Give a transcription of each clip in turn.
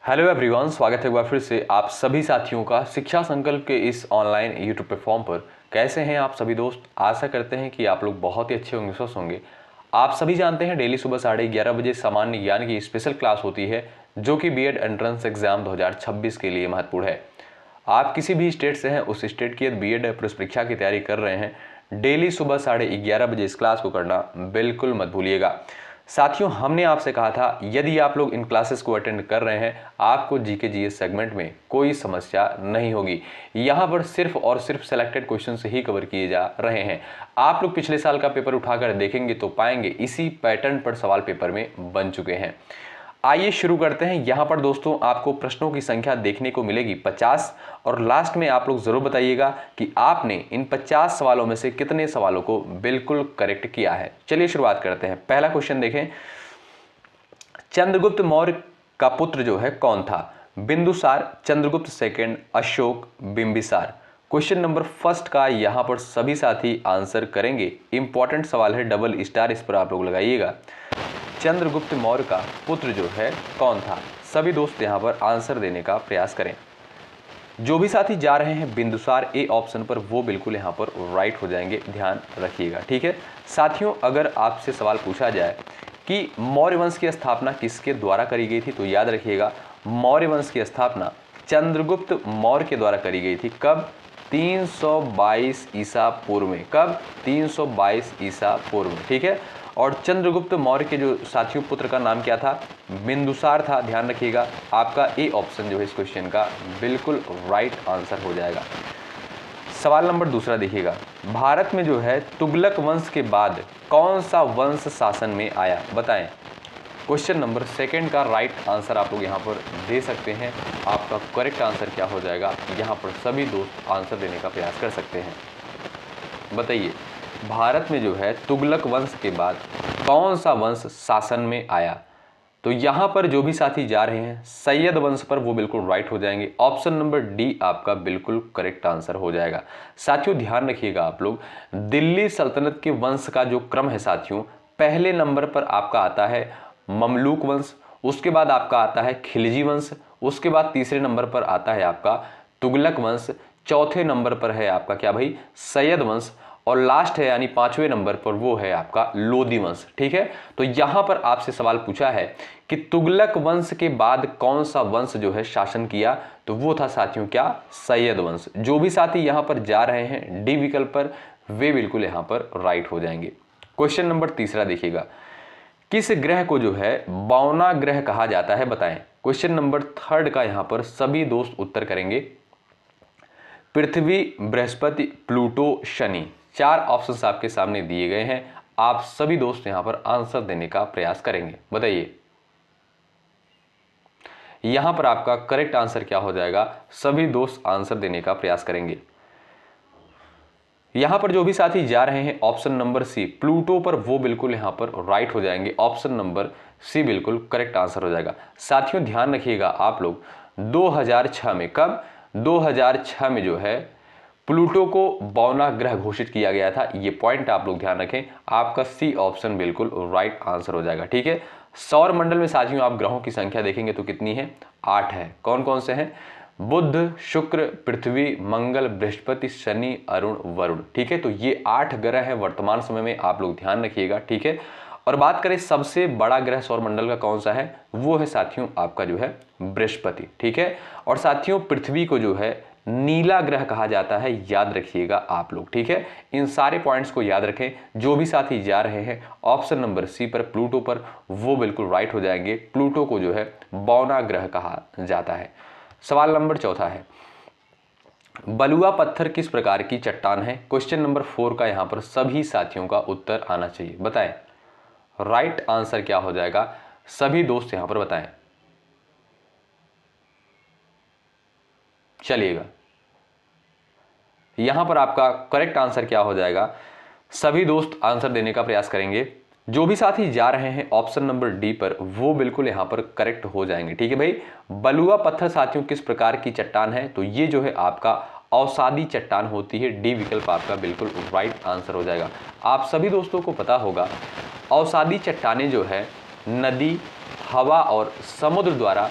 Hello everyone, स्वागत है एक बार फिर से आप सभी साथियों का शिक्षा संकल्प के इस ऑनलाइन यूट्यूब प्लेटफॉर्म पर। कैसे हैं आप सभी दोस्त? आशा करते हैं कि आप लोग बहुत ही अच्छे होंगे, स्वस्थ होंगे। आप सभी जानते हैं डेली सुबह 11:30 बजे सामान्य ज्ञान की स्पेशल क्लास होती है जो कि बीएड एंट्रेंस एग्जाम 2026 के लिए महत्वपूर्ण है। आप किसी भी स्टेट से हैं, उस स्टेट की बीएड प्रवेश परीक्षा की तैयारी कर रहे हैं, डेली सुबह 11:30 बजे इस क्लास को करना बिल्कुल मत भूलिएगा। साथियों, हमने आपसे कहा था यदि आप लोग इन क्लासेस को अटेंड कर रहे हैं, आपको जीके जीएस सेगमेंट में कोई समस्या नहीं होगी। यहाँ पर सिर्फ और सिर्फ सेलेक्टेड क्वेश्चन से ही कवर किए जा रहे हैं। आप लोग पिछले साल का पेपर उठाकर देखेंगे तो पाएंगे इसी पैटर्न पर सवाल पेपर में बन चुके हैं। आइए शुरू करते हैं। यहाँ पर दोस्तों आपको प्रश्नों की संख्या देखने को मिलेगी 50 और लास्ट में आप लोग जरूर बताइएगा कि आपने इन 50 सवालों में से कितने सवालों को बिल्कुल करेक्ट किया है। चलिए शुरुआत करते हैं। पहला क्वेश्चन देखें, चंद्रगुप्त मौर्य का पुत्र जो है कौन था? Bindusar, Chandragupta second, Ashoka, Bimbisara. Question number first का यहाँ पर सभी साथी आंसर करेंगे। इंपॉर्टेंट सवाल है, डबल स्टार इस पर आप लोग लगाइएगा। चंद्रगुप्त मौर्य का पुत्र जो है कौन था? सभी दोस्त यहां पर आंसर देने का प्रयास करें। जो भी साथी जा रहे हैं बिंदुसार ए ऑप्शन पर, वो बिल्कुल यहां पर राइट हो जाएंगे, ध्यान रखिएगा। ठीक है साथियों, अगर आपसे सवाल पूछा जाए कि मौर्य वंश की स्थापना किसके द्वारा करी गई थी, तो याद रखिएगा मौर्य वंश की स्थापना चंद्रगुप्त मौर्य के द्वारा करी गई थी। कब? 322 ईसा पूर्व में। कब? 322 ईसा पूर्व में। ठीक है, और चंद्रगुप्त मौर्य के जो साथियों पुत्र का नाम क्या था? बिंदुसार था। ध्यान रखिएगा, आपका ए ऑप्शन जो है इस क्वेश्चन का बिल्कुल राइट आंसर हो जाएगा। सवाल नंबर दूसरा देखिएगा, भारत में जो है तुगलक वंश के बाद कौन सा वंश शासन में आया? बताएं। क्वेश्चन नंबर सेकंड का राइट आंसर आप लोग यहाँ पर दे सकते हैं। आपका करेक्ट आंसर क्या हो जाएगा? यहाँ पर सभी दोस्त आंसर देने का प्रयास कर सकते हैं। बताइए, भारत में जो है तुगलक वंश के बाद कौन सा वंश शासन में आया? तो यहां पर जो भी साथी जा रहे हैं सैयद वंश पर, वो बिल्कुल राइट हो जाएंगे। ऑप्शन नंबर डी आपका बिल्कुल करेक्ट आंसर हो जाएगा। साथियों ध्यान रखिएगा, आप लोग दिल्ली सल्तनत के वंश का जो क्रम है साथियों, पहले नंबर पर आपका आता है ममलूक वंश, उसके बाद आपका आता है खिलजी वंश, उसके बाद तीसरे नंबर पर आता है आपका तुगलक वंश, चौथे नंबर पर है आपका क्या भाई? सैयद वंश, और लास्ट है यानी 5वें नंबर पर वो है आपका लोदी वंश। ठीक है, तो यहां पर आपसे सवाल पूछा है कि तुगलक वंश के बाद कौन सा वंश जो है शासन किया, तो वो था साथियों क्या? सैयद वंश। जो भी साथी यहां पर जा रहे हैं डी विकल्प पर, वे बिल्कुल यहां पर राइट हो जाएंगे। क्वेश्चन नंबर तीसरा देखिएगा, किस ग्रह को जो है बौना ग्रह कहा जाता है? बताएं। क्वेश्चन नंबर थर्ड का यहां पर सभी दोस्त उत्तर करेंगे। पृथ्वी, बृहस्पति, प्लूटो, शनि। 4 ऑप्शंस आपके सामने दिए गए हैं। आप सभी दोस्त यहां पर आंसर देने का प्रयास करेंगे। बताइए, यहां पर आपका करेक्ट आंसर क्या हो जाएगा? सभी दोस्त आंसर देने का प्रयास करेंगे। यहां पर जो भी साथी जा रहे हैं ऑप्शन नंबर सी प्लूटो पर, वो बिल्कुल यहां पर राइट हो जाएंगे। ऑप्शन नंबर सी बिल्कुल करेक्ट आंसर हो जाएगा। साथियों ध्यान रखिएगा, आप लोग 2006 में, कब? 2006 में जो है प्लूटो को बौना ग्रह घोषित किया गया था। ये पॉइंट आप लोग ध्यान रखें। आपका सी ऑप्शन बिल्कुल राइट आंसर हो जाएगा। ठीक है, सौर मंडल में साथियों आप ग्रहों की संख्या देखेंगे तो कितनी है? 8 है। कौन कौन से हैं? बुध, शुक्र, पृथ्वी, मंगल, बृहस्पति, शनि, अरुण, वरुण। ठीक है, तो ये 8 ग्रह हैं वर्तमान समय में, आप लोग ध्यान रखिएगा। ठीक है, और बात करें सबसे बड़ा ग्रह सौर मंडल का कौन सा है, वो है साथियों आपका जो है बृहस्पति। ठीक है, और साथियों पृथ्वी को जो है नीला ग्रह कहा जाता है, याद रखिएगा आप लोग। ठीक है, इन सारे पॉइंट्स को याद रखें। जो भी साथी जा रहे हैं ऑप्शन नंबर सी पर प्लूटो पर, वो बिल्कुल राइट हो जाएंगे। प्लूटो को जो है बौना ग्रह कहा जाता है। सवाल नंबर चौथा है, बलुआ पत्थर किस प्रकार की चट्टान है? क्वेश्चन नंबर 4 का यहां पर सभी साथियों का उत्तर आना चाहिए। बताएं, राइट आंसर क्या हो जाएगा? सभी दोस्त यहां पर बताएं। चलिएगा, यहां पर आपका करेक्ट आंसर क्या हो जाएगा? सभी दोस्त आंसर देने का प्रयास करेंगे। जो भी साथी जा रहे हैं ऑप्शन नंबर डी पर, वो बिल्कुल यहां पर करेक्ट हो जाएंगे। ठीक है भाई, बलुआ पत्थर साथियों किस प्रकार की चट्टान है? तो ये जो है आपका अवसादी चट्टान होती है। डी विकल्प आपका बिल्कुल राइट आंसर हो जाएगा। आप सभी दोस्तों को पता होगा अवसादी चट्टानें जो है नदी, हवा और समुद्र द्वारा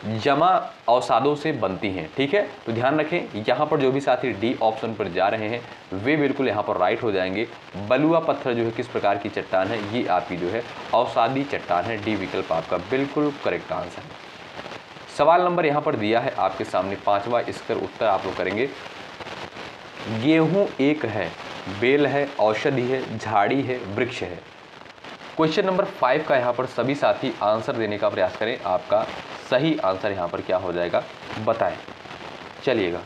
जमा अवसादों से बनती हैं। ठीक है, तो ध्यान रखें यहाँ पर जो भी साथी डी ऑप्शन पर जा रहे हैं वे बिल्कुल यहाँ पर राइट हो जाएंगे। बलुआ पत्थर जो है किस प्रकार की चट्टान है, ये आपकी जो है अवसादी चट्टान है। डी विकल्प आपका बिल्कुल करेक्ट आंसर है। सवाल नंबर यहाँ पर दिया है आपके सामने 5वां, इसका उत्तर आप लोग करेंगे। गेहूं एक है, बेल है, औषधि है, झाड़ी है, वृक्ष है। क्वेश्चन नंबर 5 का यहाँ पर सभी साथी आंसर देने का प्रयास करें। आपका सही आंसर यहाँ पर क्या हो जाएगा बताएं। चलिएगा,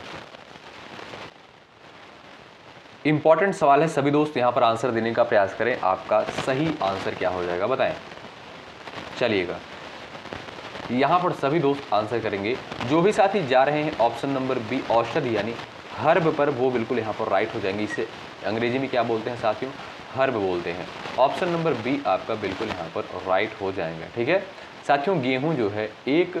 इंपॉर्टेंट सवाल है, सभी दोस्त यहाँ पर आंसर देने का प्रयास करें। आपका सही आंसर क्या हो जाएगा बताएं। चलिएगा, यहाँ पर सभी दोस्त आंसर करेंगे। जो भी साथी जा रहे हैं ऑप्शन नंबर बी औषधि यानी हर्ब पर, वो बिल्कुल यहाँ पर राइट हो जाएंगे। इसे अंग्रेजी में क्या बोलते हैं साथियों, हर्ब बोलते हैं। ऑप्शन नंबर बी आपका बिल्कुल यहाँ पर राइट हो जाएगा। ठीक है साथियों, गेहूं जो है एक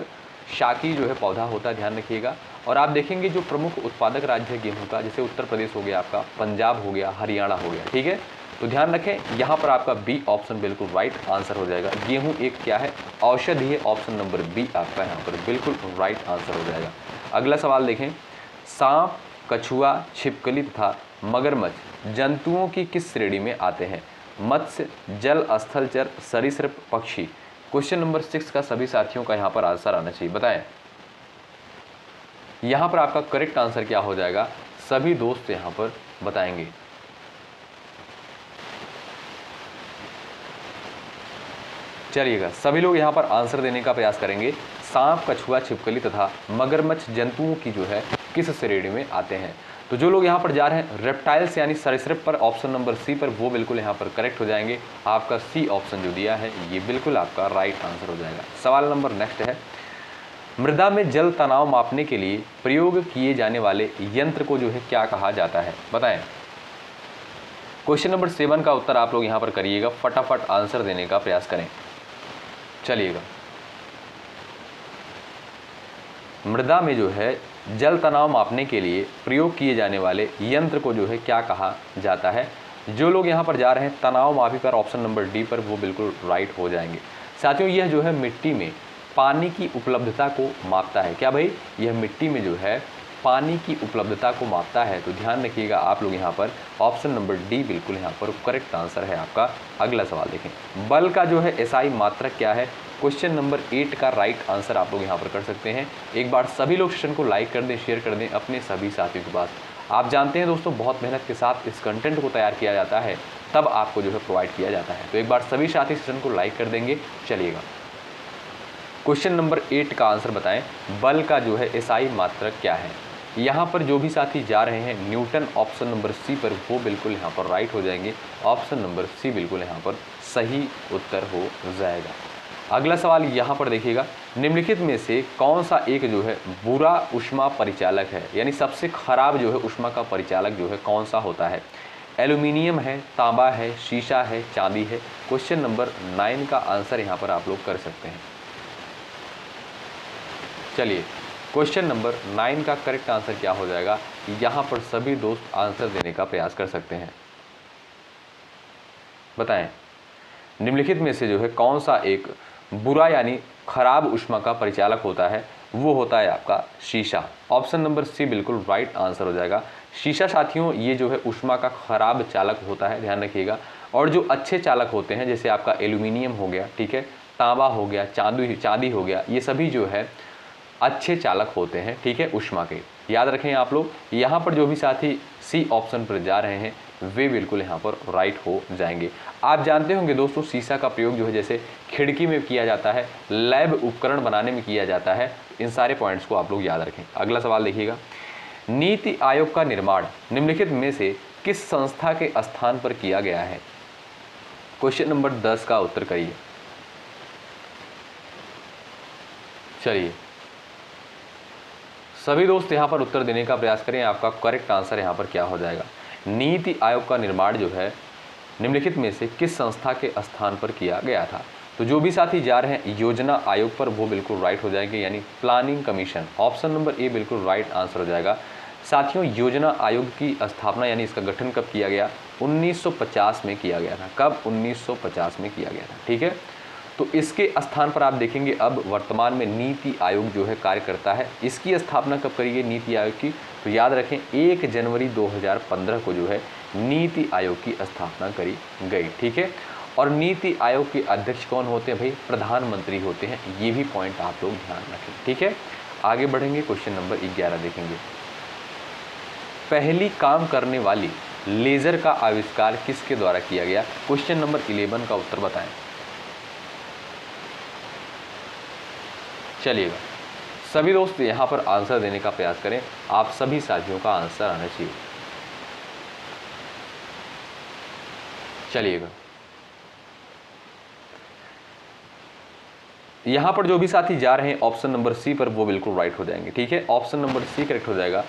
शाकी जो है पौधा होता है, ध्यान रखिएगा। और आप देखेंगे जो प्रमुख उत्पादक राज्य है गेहूं का, जैसे उत्तर प्रदेश हो गया, आपका पंजाब हो गया, हरियाणा हो गया। ठीक है, तो ध्यान रखें यहाँ पर आपका बी ऑप्शन बिल्कुल राइट आंसर हो जाएगा। गेहूं एक क्या है, औषधि है। ऑप्शन नंबर बी आपका यहाँ पर बिल्कुल राइट आंसर हो जाएगा। अगला सवाल देखें, सांप, कछुआ, छिपकली तथा मगरमच्छ जंतुओं की किस श्रेणी में आते हैं? मत्स्य, जल, स्थलचर, सरीसृप, पक्षी। क्वेश्चन नंबर 6 का सभी साथियों का यहाँ पर आंसर आना चाहिए, बताएं। यहाँ पर आपका करेक्ट आंसर क्या हो जाएगा, सभी दोस्त यहाँ पर बताएंगे। चलिएगा, सभी लोग यहाँ पर आंसर देने का प्रयास करेंगे। सांप, कछुआ, छिपकली तथा मगरमच्छ जंतुओं की जो है किस श्रेणी में आते हैं? तो जो लोग यहाँ पर जा रहे हैं रेप्टाइल्स यानी सरीसृप पर, ऑप्शन नंबर सी पर, वो बिल्कुल यहाँ पर करेक्ट हो जाएंगे। आपका सी ऑप्शन जो दिया है ये बिल्कुल आपका राइट आंसर हो जाएगा। सवाल नंबर नेक्स्ट है, मृदा में जल तनाव मापने के लिए प्रयोग किए जाने वाले यंत्र को जो है क्या कहा जाता है, बताएं। क्वेश्चन नंबर 7 का उत्तर आप लोग यहाँ पर करिएगा, फटाफट आंसर देने का प्रयास करें। चलिएगा, मृदा में जो है जल तनाव मापने के लिए प्रयोग किए जाने वाले यंत्र को जो है क्या कहा जाता है? जो लोग यहाँ पर जा रहे हैं तनाव मापी पर, ऑप्शन नंबर डी पर, वो बिल्कुल राइट हो जाएंगे। साथियों, यह जो है मिट्टी में पानी की उपलब्धता को मापता है। क्या भाई, यह मिट्टी में जो है पानी की उपलब्धता को मापता है। तो ध्यान रखिएगा आप लोग यहाँ पर, ऑप्शन नंबर डी बिल्कुल यहाँ पर करेक्ट आंसर है आपका। अगला सवाल देखें, बल का जो है एसआई मात्रक क्या है? क्वेश्चन नंबर 8 का राइट आंसर आप लोग यहाँ पर कर सकते हैं। एक बार सभी लोग सेशन को लाइक कर दें, शेयर कर दें अपने सभी साथियों के पास। आप जानते हैं दोस्तों, बहुत मेहनत के साथ इस कंटेंट को तैयार किया जाता है, तब आपको जो है प्रोवाइड किया जाता है। तो एक बार सभी साथी सेशन को लाइक कर देंगे। चलिएगा, क्वेश्चन नंबर 8 का आंसर बताएं, बल का जो है एसआई मात्रक क्या है? यहाँ पर जो भी साथी जा रहे हैं न्यूटन, ऑप्शन नंबर सी पर, वो बिल्कुल यहाँ पर राइट हो जाएंगे। ऑप्शन नंबर सी बिल्कुल यहाँ पर सही उत्तर हो जाएगा। अगला सवाल यहाँ पर देखिएगा, निम्नलिखित में से कौन सा एक जो है बुरा ऊष्मा परिचालक है, यानी सबसे खराब जो है ऊष्मा का परिचालक जो है कौन सा होता है? एल्यूमिनियम है, तांबा है, शीशा है, चांदी है। क्वेश्चन नंबर 9 का आंसर यहाँ पर आप लोग कर सकते हैं। चलिए, क्वेश्चन नंबर 9 का करेक्ट आंसर क्या हो जाएगा, यहाँ पर सभी दोस्त आंसर देने का प्रयास कर सकते हैं। बताएं, निम्नलिखित में से जो है कौन सा एक बुरा यानी खराब ऊष्मा का परिचालक होता है? वो होता है आपका शीशा। ऑप्शन नंबर सी बिल्कुल राइट आंसर हो जाएगा। शीशा साथियों ये जो है ऊष्मा का खराब चालक होता है, ध्यान रखिएगा। और जो अच्छे चालक होते हैं, जैसे आपका एल्यूमिनियम हो गया, ठीक है, तांबा हो गया, चांदी हो गया, ये सभी जो है अच्छे चालक होते हैं, ठीक है, ऊष्मा के। याद रखें आप लोग, यहाँ पर जो भी साथी सी ऑप्शन पर जा रहे हैं वे बिल्कुल यहाँ पर राइट हो जाएंगे। आप जानते होंगे दोस्तों, शीशा का प्रयोग जो है जैसे खिड़की में किया जाता है, लैब उपकरण बनाने में किया जाता है। इन सारे पॉइंट्स को आप लोग याद रखें। अगला सवाल देखिएगा, नीति आयोग का निर्माण निम्नलिखित में से किस संस्था के स्थान पर किया गया है? क्वेश्चन नंबर 10 का उत्तर करिए। चलिए, सभी दोस्त यहाँ पर उत्तर देने का प्रयास करें। आपका करेक्ट आंसर यहाँ पर क्या हो जाएगा? नीति आयोग का निर्माण जो है निम्नलिखित में से किस संस्था के स्थान पर किया गया था? तो जो भी साथी जा रहे हैं योजना आयोग पर, वो बिल्कुल राइट हो जाएंगे, यानी planning commission. Option number A बिल्कुल राइट आंसर हो जाएगा। साथियों, योजना आयोग की स्थापना यानी इसका गठन कब किया गया? 1950 में किया गया था। कब? 1950 में किया गया था, ठीक है। तो इसके स्थान पर आप देखेंगे अब वर्तमान में नीति आयोग जो है कार्य करता है। इसकी स्थापना कब करी गई नीति आयोग की, तो याद रखें 1 जनवरी 2015 को जो है नीति आयोग की स्थापना करी गई। ठीक है, और नीति आयोग के अध्यक्ष कौन होते हैं भाई, प्रधानमंत्री होते हैं। ये भी पॉइंट आप लोग ध्यान रखें। ठीक है, आगे बढ़ेंगे, क्वेश्चन नंबर 11 देखेंगे। पहली काम करने वाली लेजर का आविष्कार किसके द्वारा किया गया। क्वेश्चन नंबर 11 का उत्तर बताएं। चलिएगा सभी दोस्त यहां पर आंसर देने का प्रयास करें, आप सभी साथियों का आंसर आना चाहिए। चलिएगा यहां पर जो भी साथी जा रहे हैं ऑप्शन नंबर सी पर वो बिल्कुल राइट हो जाएंगे। ठीक है, ऑप्शन नंबर सी करेक्ट हो जाएगा।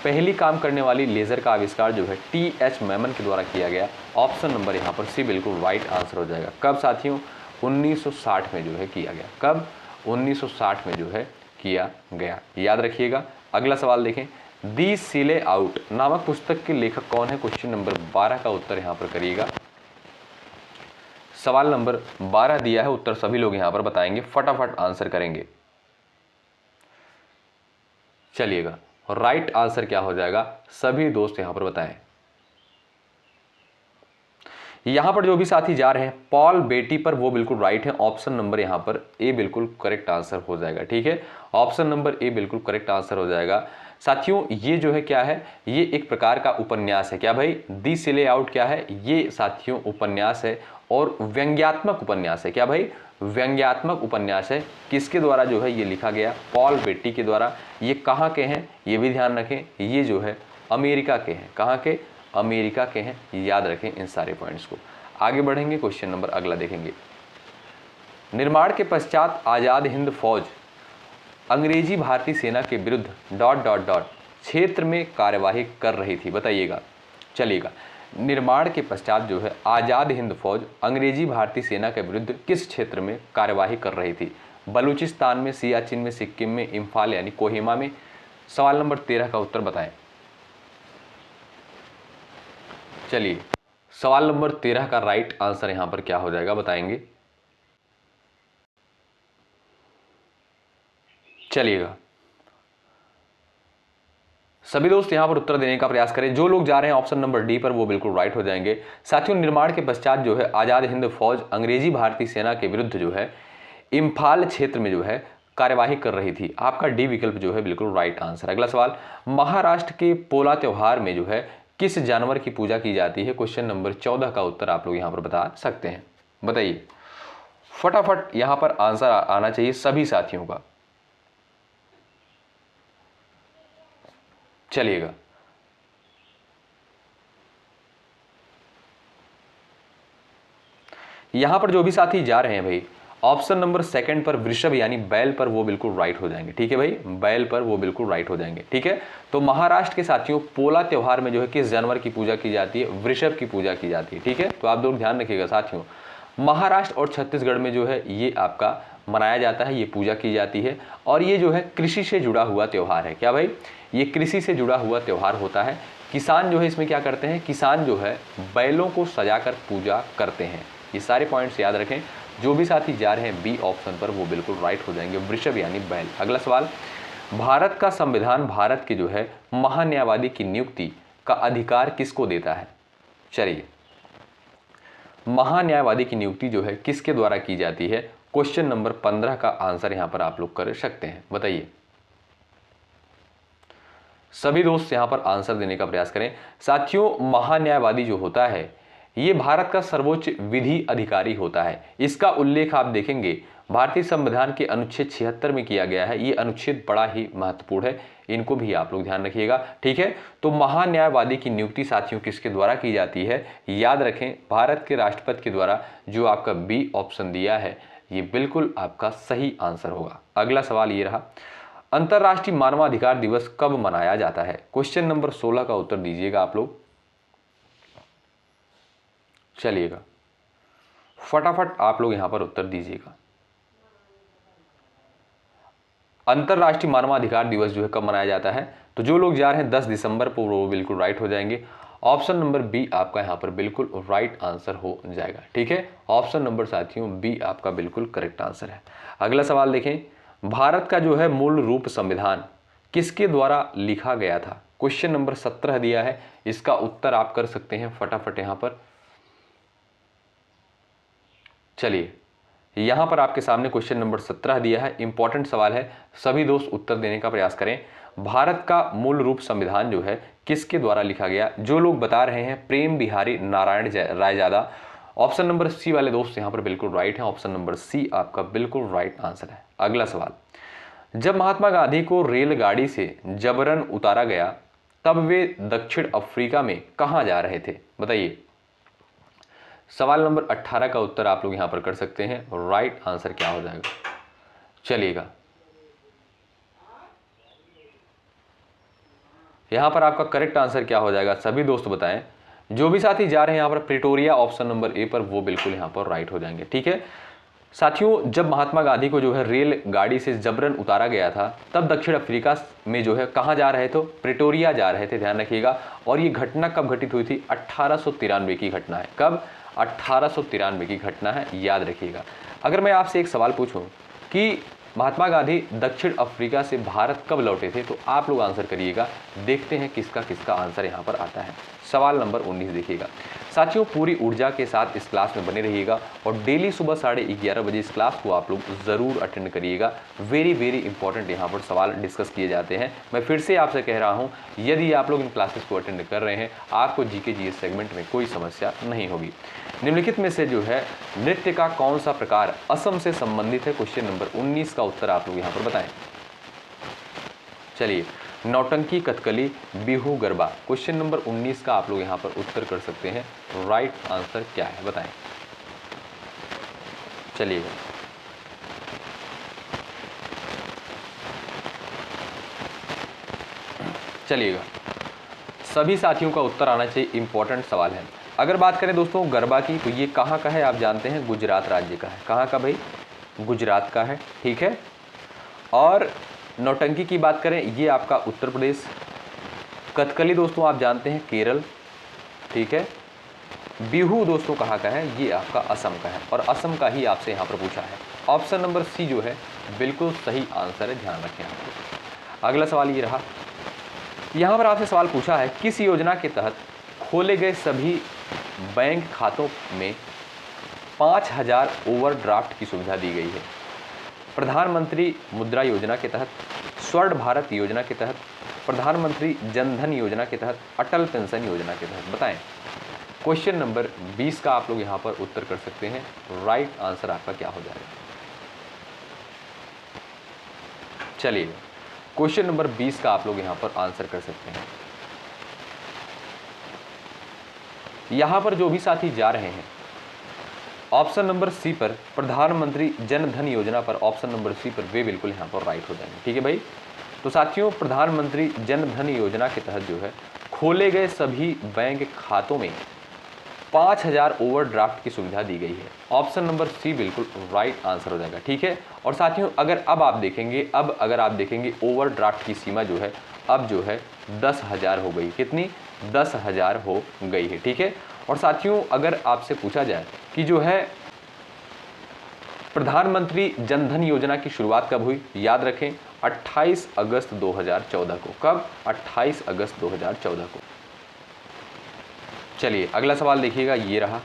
पहली काम करने वाली लेजर का आविष्कार जो है टी.एच. मेमन के द्वारा किया गया। ऑप्शन नंबर यहां पर सी बिल्कुल राइट आंसर हो जाएगा। कब साथियों, 1960 में जो है किया गया। कब, 1960 में जो है किया गया, याद रखिएगा। अगला सवाल देखें, दी सिले आउट नामक पुस्तक के लेखक कौन है। क्वेश्चन नंबर 12 का उत्तर यहां पर करिएगा। सवाल नंबर 12 दिया है, उत्तर सभी लोग यहां पर बताएंगे, फटाफट आंसर करेंगे। चलिएगा राइट आंसर क्या हो जाएगा, सभी दोस्त यहां पर बताएं। यहां पर जो भी साथी जा रहे हैं पॉल बेटी पर, वो बिल्कुल राइट है। ऑप्शन नंबर यहां पर ए बिल्कुल करेक्ट आंसर हो जाएगा। ठीक है, ऑप्शन नंबर ए बिल्कुल करेक्ट आंसर हो जाएगा। साथियों ये जो है क्या है, ये एक प्रकार का उपन्यास है। क्या भाई, दी सिले आउट क्या है, ये साथियों उपन्यास है और व्यंग्यात्मक उपन्यास है। क्या भाई, व्यंग्यात्मक उपन्यास है। किसके द्वारा जो है ये लिखा गया, पॉल बेटी के द्वारा। ये कहाँ के हैं ये भी ध्यान रखें, ये जो है अमेरिका के हैं। कहाँ के, अमेरिका के हैं, याद रखें इन सारे पॉइंट्स को। आगे बढ़ेंगे, क्वेश्चन नंबर अगला देखेंगे। निर्माण के पश्चात आज़ाद हिंद फौज अंग्रेजी भारतीय सेना के विरुद्ध डॉट डॉट डॉट क्षेत्र में कार्यवाही कर रही थी, बताइएगा। चलिएगा, निर्माण के पश्चात जो है आज़ाद हिंद फौज अंग्रेजी भारतीय सेना के विरुद्ध किस क्षेत्र में कार्यवाही कर रही थी। बलूचिस्तान में, सियाचिन में, सिक्किम में, इम्फाल यानी कोहिमा में। सवाल नंबर 13 का उत्तर बताएं। चलिए सवाल नंबर 13 का राइट आंसर यहां पर क्या हो जाएगा, बताएंगे। चलिएगा सभी दोस्त यहां पर उत्तर देने का प्रयास करें। जो लोग जा रहे हैं ऑप्शन नंबर डी पर वो बिल्कुल राइट हो जाएंगे। साथियों निर्माण के पश्चात जो है आज़ाद हिंद फौज अंग्रेजी भारतीय सेना के विरुद्ध जो है इम्फाल क्षेत्र में जो है कार्यवाही कर रही थी। आपका डी विकल्प जो है बिल्कुल राइट आंसर। अगला सवाल, महाराष्ट्र के पोला त्योहार में जो है किस जानवर की पूजा की जाती है। क्वेश्चन नंबर 14 का उत्तर आप लोग यहां पर बता सकते हैं, बताइए। फटाफट यहां पर आंसर आना चाहिए सभी साथियों का। चलिएगा यहां पर जो भी साथी जा रहे हैं भाई ऑप्शन नंबर सेकंड पर वृषभ यानी बैल पर, वो बिल्कुल राइट हो जाएंगे। ठीक है भाई, बैल पर वो बिल्कुल राइट हो जाएंगे। ठीक है, तो महाराष्ट्र के साथियों पोला त्योहार में जो है किस जानवर की पूजा की जाती है, वृषभ की पूजा की जाती है। ठीक है, तो आप लोग ध्यान रखिएगा साथियों, महाराष्ट्र और छत्तीसगढ़ में जो है ये आपका मनाया जाता है, ये पूजा की जाती है और ये जो है कृषि से जुड़ा हुआ त्यौहार है। क्या भाई, ये कृषि से जुड़ा हुआ त्यौहार होता है। किसान जो है इसमें क्या करते हैं, किसान जो है बैलों को सजाकर पूजा करते हैं। ये सारे पॉइंट्स याद रखें। जो भी साथी जा रहे हैं बी ऑप्शन पर वो बिल्कुल राइट हो जाएंगे, वृषभ यानी बैल। अगला सवाल, भारत का संविधान भारत के जो है महान्यायवादी की नियुक्ति का अधिकार किसको देता है। चलिए, महान्यायवादी की नियुक्ति जो है किसके द्वारा की जाती है। क्वेश्चन नंबर 15 का आंसर यहां पर आप लोग कर सकते हैं, बताइए। सभी दोस्त यहां पर आंसर देने का प्रयास करें। साथियों महान्यायवादी जो होता है ये भारत का सर्वोच्च विधि अधिकारी होता है। इसका उल्लेख आप देखेंगे भारतीय संविधान के अनुच्छेद 76 में किया गया है। ये अनुच्छेद बड़ा ही महत्वपूर्ण है, इनको भी आप लोग ध्यान रखिएगा। ठीक है, तो महान्यायवादी की नियुक्ति साथियों किसके द्वारा की जाती है, याद रखें भारत के राष्ट्रपति के द्वारा। जो आपका बी ऑप्शन दिया है ये बिल्कुल आपका सही आंसर होगा। अगला सवाल ये रहा, अंतर्राष्ट्रीय मानवाधिकार दिवस कब मनाया जाता है। क्वेश्चन नंबर 16 का उत्तर दीजिएगा आप लोग। चलिएगा फटाफट आप लोग यहां पर उत्तर दीजिएगा। अंतर्राष्ट्रीय मानवाधिकार दिवस जो है कब मनाया जाता है, तो जो लोग जा रहे हैं 10 दिसंबर को वो बिल्कुल राइट हो जाएंगे। ऑप्शन नंबर बी आपका यहाँ पर बिल्कुल राइट आंसर हो जाएगा। ठीक है, ऑप्शन नंबर साथियों बी आपका बिल्कुल करेक्ट आंसर है। अगला सवाल देखें, भारत का जो है मूल रूप संविधान किसके द्वारा लिखा गया था? क्वेश्चन नंबर 17 दिया है, इसका उत्तर आप कर सकते हैं फटाफट यहाँ पर। चलिए, यहां पर आपके सामने क्वेश्चन नंबर 17 दिया है, इंपॉर्टेंट सवाल है, सभी दोस्त उत्तर देने का प्रयास करें। भारत का मूल रूप संविधान जो है किसके द्वारा लिखा गया? जो लोग बता रहे हैं Prem Bihari Narayan Raizada. Option number C वाले दोस्त यहां पर बिल्कुल राइट है, ऑप्शन नंबर सी आपका बिल्कुल राइट आंसर है। अगला सवाल, जब महात्मा गांधी को रेलगाड़ी से जबरन उतारा गया तब वे दक्षिण अफ्रीका में कहां जा रहे थे? बताइए। सवाल नंबर 18 का उत्तर आप लोग यहां पर कर सकते हैं, राइट आंसर क्या हो जाएगा? चलिएगा, यहां पर आपका करेक्ट आंसर क्या हो जाएगा सभी दोस्त बताएं। जो भी साथी जा रहे हैं यहां पर प्रिटोरिया ऑप्शन नंबर ए पर, वो बिल्कुल यहां पर राइट हो जाएंगे। ठीक है साथियों, जब महात्मा गांधी को जो है रेल गाड़ी से जबरन उतारा गया था तब दक्षिण अफ्रीका में जो है कहां जा रहे थे? प्रिटोरिया जा रहे थे, ध्यान रखिएगा। और ये घटना कब घटित हुई थी? 1893 की घटना है। कब? 1893 की घटना है, याद रखिएगा। अगर मैं आपसे एक सवाल पूछूं कि महात्मा गांधी दक्षिण अफ्रीका से भारत कब लौटे थे, तो आप लोग आंसर करिएगा। देखते हैं किसका किसका आंसर यहां पर आता है। सवाल नंबर 19 देखिएगा। साथियों, पूरी ऊर्जा के साथ इस क्लास में बने रहिएगा और डेली सुबह 11:30 बजे इस क्लास को आप लोग जरूर अटेंड करिएगा। वेरी वेरी इंपॉर्टेंट यहाँ पर सवाल डिस्कस किए जाते हैं। मैं फिर से आपसे कह रहा हूँ, यदि आप लोग इन क्लासेस को अटेंड कर रहे हैं, आपको जीके जीएस सेगमेंट में कोई समस्या नहीं होगी। निम्नलिखित में से जो है नृत्य का कौन सा प्रकार असम से संबंधित है? क्वेश्चन नंबर 19 का उत्तर आप लोग यहाँ पर बताएं। चलिए, नौटंकी, कथकली, बिहू, गरबा। क्वेश्चन नंबर 19 का आप लोग यहां पर उत्तर कर सकते हैं। राइट आंसर क्या है बताएं। चलिएगा, सभी साथियों का उत्तर आना चाहिए, इंपॉर्टेंट सवाल है। अगर बात करें दोस्तों गरबा की, तो ये कहां का है? आप जानते हैं गुजरात राज्य का है। कहां का भाई? गुजरात का है। ठीक है, और नौटंकी की बात करें, ये आपका उत्तर प्रदेश। कथकली दोस्तों आप जानते हैं केरल। ठीक है, बिहू दोस्तों कहाँ का है? ये आपका असम का है, और असम का ही आपसे यहाँ पर पूछा है। ऑप्शन नंबर सी जो है बिल्कुल सही आंसर है, ध्यान रखें आप। अगला सवाल ये रहा, यहाँ पर आपसे सवाल पूछा है, किस योजना के तहत खोले गए सभी बैंक खातों में 5000 ओवरड्राफ्ट की सुविधा दी गई है? प्रधानमंत्री मुद्रा योजना के तहत, स्वर्ण भारत योजना के तहत, प्रधानमंत्री जनधन योजना के तहत, अटल पेंशन योजना के तहत? बताएं। क्वेश्चन नंबर 20 का आप लोग यहां पर उत्तर कर सकते हैं। राइट आंसर आपका क्या हो जाएगा? चलिए, क्वेश्चन नंबर 20 का आप लोग यहां पर आंसर कर सकते हैं। यहां पर जो भी साथी जा रहे हैं ऑप्शन नंबर सी पर, प्रधानमंत्री जन धन योजना पर, ऑप्शन नंबर सी पर, वे बिल्कुल यहाँ पर राइट हो जाएंगे। ठीक है भाई, तो साथियों प्रधानमंत्री जन धन योजना के तहत जो है खोले गए सभी बैंक खातों में 5000 ओवरड्राफ्ट की सुविधा दी गई है। ऑप्शन नंबर सी बिल्कुल राइट आंसर हो जाएगा। ठीक है, और साथियों अगर आप देखेंगे ओवरड्राफ्ट की सीमा जो है अब जो है 10,000 हो गई। कितनी? 10,000 हो गई है। ठीक है, और साथियों अगर आपसे पूछा जाए कि जो है प्रधानमंत्री जनधन योजना की शुरुआत कब हुई, याद रखें 28 अगस्त 2014 को। कब? 28 अगस्त 2014 को। चलिए अगला सवाल देखिएगा, ये रहा,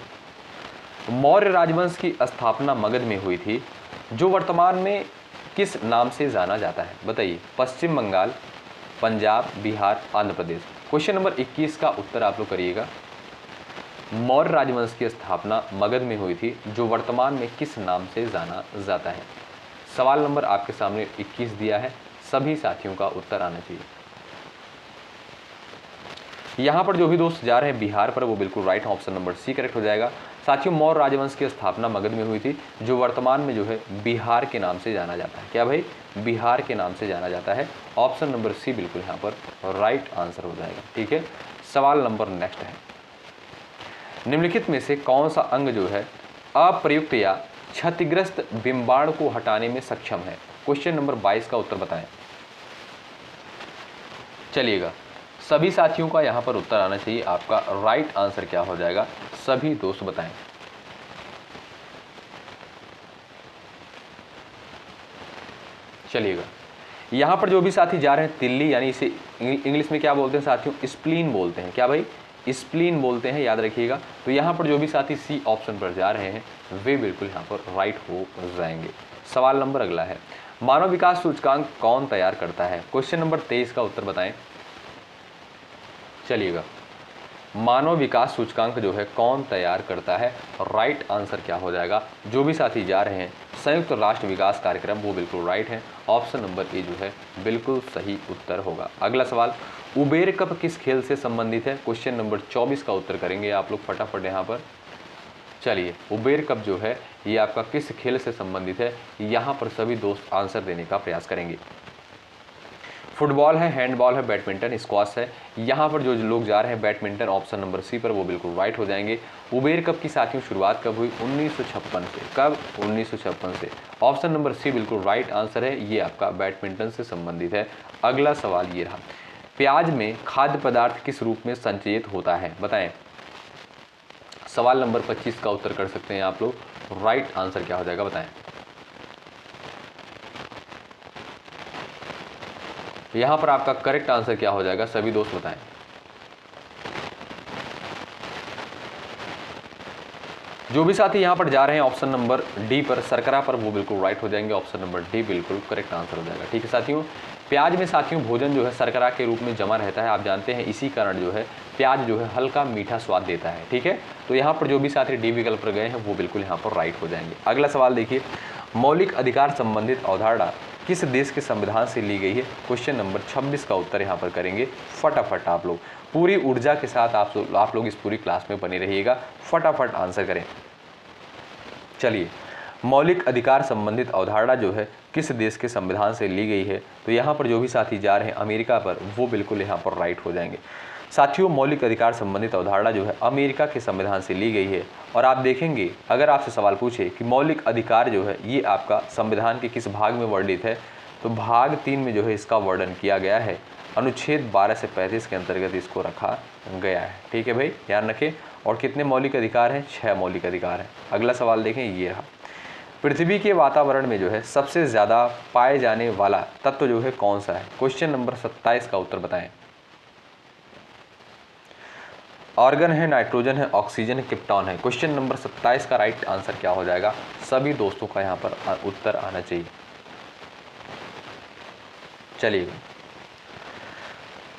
मौर्य राजवंश की स्थापना मगध में हुई थी, जो वर्तमान में किस नाम से जाना जाता है? बताइए। पश्चिम बंगाल, पंजाब, बिहार, आंध्र प्रदेश। क्वेश्चन नंबर 21 का उत्तर आप लोग करिएगा। मौर्य राजवंश की स्थापना मगध में हुई थी, जो वर्तमान में किस नाम से जाना जाता है? सवाल नंबर आपके सामने 21 दिया है, सभी साथियों का उत्तर आना चाहिए। यहां पर जो भी दोस्त जा रहे हैं बिहार पर, वो बिल्कुल right, option number C correct हो जाएगा। साथियों मौर्य राजवंश की स्थापना मगध में हुई थी, जो वर्तमान में जो है बिहार के नाम से जाना जाता है। क्या भाई? बिहार के नाम से जाना जाता है। ऑप्शन नंबर सी बिल्कुल यहाँ पर राइट आंसर हो जाएगा। ठीक है, सवाल नंबर नेक्स्ट है, निम्नलिखित में से कौन सा अंग जो है अप्रयुक्त या क्षतिग्रस्त बिंबाणु को हटाने में सक्षम है? क्वेश्चन नंबर 22 का उत्तर बताएं। चलिएगा, सभी साथियों का यहाँ पर उत्तर आना चाहिए। आपका राइट आंसर क्या हो जाएगा, सभी दोस्त बताएं। चलिएगा, यहाँ पर जो भी साथी जा रहे हैं तिल्ली, यानी इसे इंग्लिश में क्या बोलते हैं साथियों, स्प्लीन बोलते हैं। क्या भाई, स्प्लीन बोलते हैं, याद रखिएगा। तो यहाँ पर जो भी साथी सी ऑप्शन पर जा रहे हैं वे बिल्कुल यहाँ पर राइट हो जाएंगे। सवाल नंबर अगला है, मानव विकास सूचकांक कौन तैयार करता है? क्वेश्चन नंबर 23 का उत्तर बताएं। चलिएगा, मानव विकास सूचकांक जो है कौन तैयार करता है? राइट आंसर क्या हो जाएगा? जो भी साथी जा रहे हैं संयुक्त राष्ट्र विकास कार्यक्रम, वो बिल्कुल राइट है। ऑप्शन नंबर ए जो है बिल्कुल सही उत्तर होगा। अगला सवाल, उबेर कप किस खेल से संबंधित है? क्वेश्चन नंबर 24 का उत्तर करेंगे आप लोग फटाफट यहाँ पर। चलिए, उबेर कप जो है ये आपका किस खेल से संबंधित है? यहाँ पर सभी दोस्त आंसर देने का प्रयास करेंगे। फुटबॉल है, हैंडबॉल है, बैडमिंटन, स्क्वाश है। यहाँ पर जो लोग जा रहे हैं बैडमिंटन, ऑप्शन नंबर सी पर, वो बिल्कुल राइट हो जाएंगे। उबेर कप की साथियों शुरुआत कब हुई? 1956 से। कब? 1956 से। ऑप्शन नंबर सी बिल्कुल राइट आंसर है, ये आपका बैडमिंटन से संबंधित है। अगला सवाल ये रहा, प्याज में खाद्य पदार्थ किस रूप में संचयित होता है? बताएं। सवाल नंबर 25 का उत्तर कर सकते हैं आप लोग। राइट आंसर क्या हो जाएगा, बताएं। यहां पर आपका करेक्ट आंसर क्या हो जाएगा, सभी दोस्त बताएं। जो भी साथी यहां पर जा रहे हैं ऑप्शन नंबर डी पर, शर्करा पर, वो बिल्कुल राइट हो जाएंगे। ऑप्शन नंबर डी बिल्कुल करेक्ट आंसर हो जाएगा। ठीक है साथियों, प्याज में साथियों भोजन जो है शर्करा के रूप में जमा रहता है, आप जानते हैं। इसी कारण जो है प्याज जो है हल्का मीठा स्वाद देता है। ठीक है, तो यहाँ पर जो भी साथी डी विकल्प पर गए हैं वो बिल्कुल यहाँ पर राइट हो जाएंगे। अगला सवाल देखिए, मौलिक अधिकार संबंधित अवधारणा किस देश के संविधान से ली गई है? क्वेश्चन नंबर 26 का उत्तर यहाँ पर करेंगे फटाफट आप लोग। पूरी ऊर्जा के साथ आप लोग इस पूरी क्लास में बने रहिएगा, फटाफट आंसर करें। चलिए, मौलिक अधिकार संबंधित अवधारणा जो है किस देश के संविधान से ली गई है? तो यहाँ पर जो भी साथी जा रहे हैं अमेरिका पर, वो बिल्कुल यहाँ पर राइट हो जाएंगे। साथियों, मौलिक अधिकार संबंधित अवधारणा जो है अमेरिका के संविधान से ली गई है। और आप देखेंगे, अगर आपसे सवाल पूछे कि मौलिक अधिकार जो है ये आपका संविधान के किस भाग में वर्णित है, तो भाग 3 में जो है इसका वर्णन किया गया है। अनुच्छेद 12 से 35 के अंतर्गत इसको रखा गया है। ठीक है भाई, ध्यान रखें। और कितने मौलिक अधिकार हैं? 6 मौलिक अधिकार हैं। अगला सवाल देखें, ये रहा, पृथ्वी के वातावरण में जो है सबसे ज़्यादा पाए जाने वाला तत्व जो है कौन सा है? क्वेश्चन नंबर 27 का उत्तर बताएं। ऑर्गन है, नाइट्रोजन है, ऑक्सीजन है, क्रिप्टॉन है। क्वेश्चन नंबर 27 का राइट आंसर क्या हो जाएगा? सभी दोस्तों का यहाँ पर उत्तर आना चाहिए। चलिए,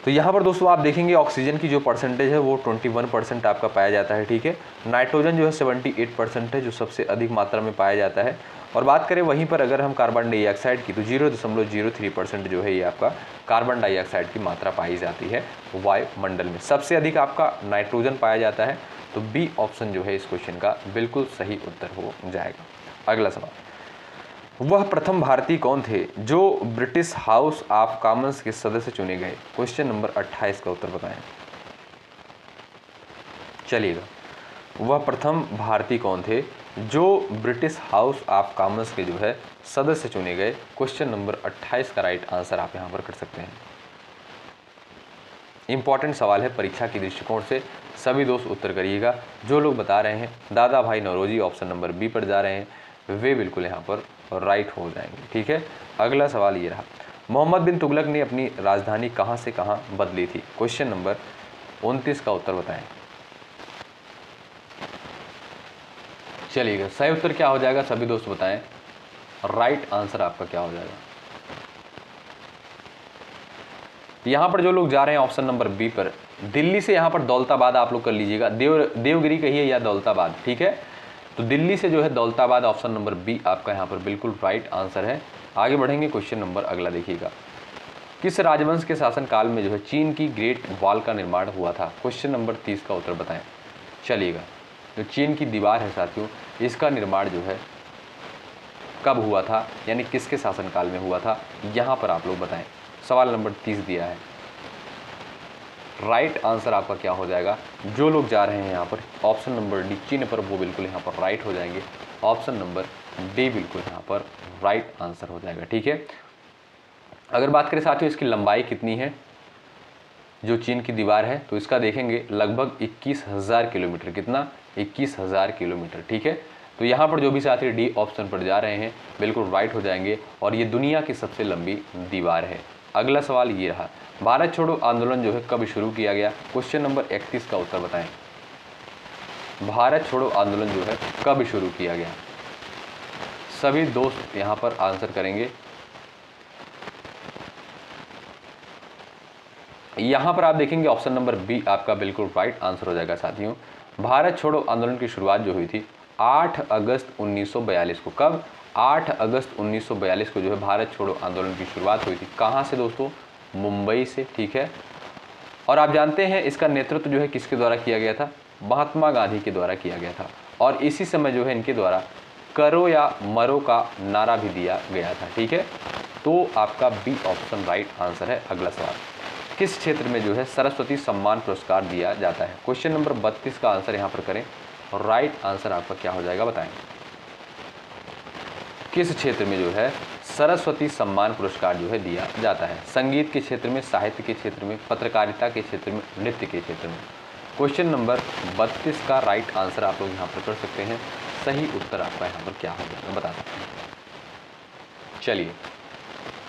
तो यहाँ पर दोस्तों आप देखेंगे ऑक्सीजन की जो परसेंटेज है वो 21% आपका पाया जाता है। ठीक है, नाइट्रोजन जो है 78% है, जो सबसे अधिक मात्रा में पाया जाता है। और बात करें वहीं पर अगर हम कार्बन डाइऑक्साइड की, तो 0.03% जो है ये आपका कार्बन डाइऑक्साइड की मात्रा पाई जाती है वायुमंडल में। सबसे अधिक आपका नाइट्रोजन पाया जाता है। तो बी ऑप्शन जो है इस क्वेश्चन का बिल्कुल सही उत्तर हो जाएगा। अगला सवाल, वह प्रथम भारतीय कौन थे जो ब्रिटिश हाउस ऑफ कॉमन्स के सदस्य चुने गए? क्वेश्चन नंबर 28 का उत्तर बताएं। चलिएगा, वह प्रथम भारतीय कौन थे जो ब्रिटिश हाउस ऑफ कॉमन्स के जो है सदस्य चुने गए? क्वेश्चन नंबर 28 का राइट आंसर आप यहां पर कर सकते हैं। इंपॉर्टेंट सवाल है परीक्षा के दृष्टिकोण से, सभी दोस्त उत्तर करिएगा। जो लोग बता रहे हैं दादा भाई नौरोजी ऑप्शन नंबर बी पर जा रहे हैं, वे बिल्कुल यहाँ पर राइट हो जाएंगे। ठीक है, अगला सवाल ये रहा, मोहम्मद बिन तुगलक ने अपनी राजधानी कहाँ से कहाँ बदली थी? क्वेश्चन नंबर 29 का उत्तर बताएं। चलिएगा, सही उत्तर क्या हो जाएगा? सभी दोस्त बताएं। राइट आंसर आपका क्या हो जाएगा? यहाँ पर जो लोग जा रहे हैं ऑप्शन नंबर बी पर, दिल्ली से यहाँ पर दौलताबाद आप लोग कर लीजिएगा, देवगिरी कहिए या दौलताबाद। ठीक है, तो दिल्ली से जो है दौलताबाद, ऑप्शन नंबर बी आपका यहाँ पर बिल्कुल राइट आंसर है। आगे बढ़ेंगे, क्वेश्चन नंबर अगला देखिएगा, किस राजवंश के शासनकाल में जो है चीन की ग्रेट वॉल का निर्माण हुआ था? क्वेश्चन नंबर 30 का उत्तर बताएं। चलिएगा, जो चीन की दीवार है साथियों, इसका निर्माण जो है कब हुआ था, यानी किसके शासनकाल में हुआ था, यहाँ पर आप लोग बताएं। सवाल नंबर 30 दिया है। राइट आंसर आपका क्या हो जाएगा? जो लोग जा रहे हैं यहाँ पर ऑप्शन नंबर डी चीन पर, वो बिल्कुल यहाँ पर राइट हो जाएंगे। ऑप्शन नंबर डी बिल्कुल यहाँ पर राइट आंसर हो जाएगा। ठीक है, अगर बात करें साथियों इसकी लंबाई कितनी है, जो चीन की दीवार है, तो इसका देखेंगे लगभग 21,000 किलोमीटर। कितना? 21,000 किलोमीटर। ठीक है, तो यहाँ पर जो भी साथी डी ऑप्शन पर जा रहे हैं बिल्कुल राइट हो जाएंगे, और ये दुनिया की सबसे लंबी दीवार है। अगला सवाल ये रहा, भारत छोड़ो आंदोलन जो है कब शुरू किया गया? क्वेश्चन नंबर 31 का उत्तर बताएं। भारत छोड़ो आंदोलन जो है कब शुरू किया गया? सभी दोस्त यहाँ पर आंसर करेंगे। यहाँ पर आप देखेंगे ऑप्शन नंबर बी आपका बिल्कुल राइट आंसर हो जाएगा साथियों। भारत छोड़ो आंदोलन की शुरुआत जो हुई थी 8 अगस्त 1942 को। कब? 8 अगस्त 1942 को जो है भारत छोड़ो आंदोलन की शुरुआत हुई थी। कहाँ से दोस्तों? मुंबई से। ठीक है, और आप जानते हैं इसका नेतृत्व जो है किसके द्वारा किया गया था? महात्मा गांधी के द्वारा किया गया था, और इसी समय जो है इनके द्वारा करो या मरो का नारा भी दिया गया था। ठीक है, तो आपका बी ऑप्शन राइट आंसर है। अगला सवाल, किस क्षेत्र में जो है सरस्वती सम्मान पुरस्कार दिया जाता है? क्वेश्चन नंबर 32 का आंसर यहाँ पर करें, और राइट आंसर आपका क्या हो जाएगा बताएं। किस क्षेत्र में जो है सरस्वती सम्मान पुरस्कार जो है दिया जाता है? संगीत के क्षेत्र में, साहित्य के क्षेत्र में, पत्रकारिता के क्षेत्र में, नृत्य के क्षेत्र में? क्वेश्चन नंबर 32 का राइट आंसर आप लोग यहाँ पर कर सकते हैं। सही उत्तर आपका यहाँ पर क्या हो जाएगा बता सकते हैं। चलिए,